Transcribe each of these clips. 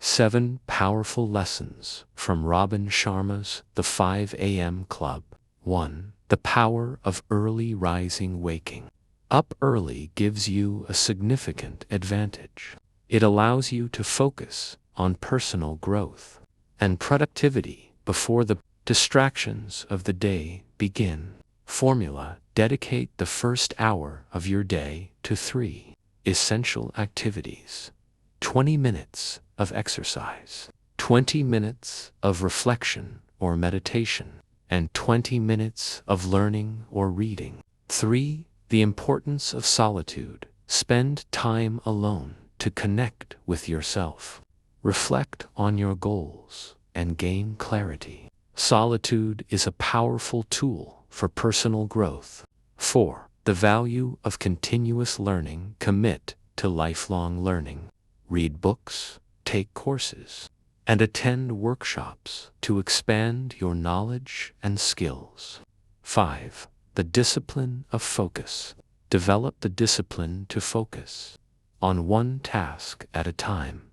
7 Powerful Lessons from Robin Sharma's The 5 a.m. Club. 1. The power of early rising waking. Up early gives you a significant advantage. It allows you to focus on personal growth and productivity before the distractions of the day begin. Formula: dedicate the first hour of your day to 3 essential activities. 20 minutes of exercise, 20 minutes of reflection or meditation, and 20 minutes of learning or reading. 3. The importance of solitude. Spend time alone to connect with yourself. Reflect on your goals and gain clarity. Solitude is a powerful tool for personal growth. 4. The value of continuous learning. Commit to lifelong learning. Read books, take courses, and attend workshops to expand your knowledge and skills. 5. The discipline of focus. Develop the discipline to focus on one task at a time.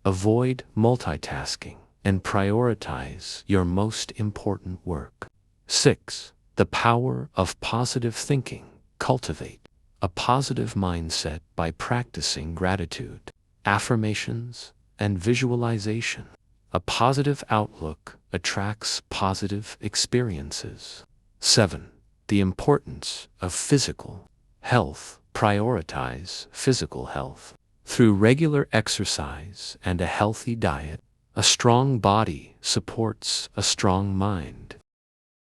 Avoid multitasking and prioritize your most important work. 6. The power of positive thinking. Cultivate a positive mindset by practicing gratitude, affirmations, and visualization. A positive outlook attracts positive experiences. 7. The importance of physical health. Prioritize physical health. Through regular exercise and a healthy diet, a strong body supports a strong mind.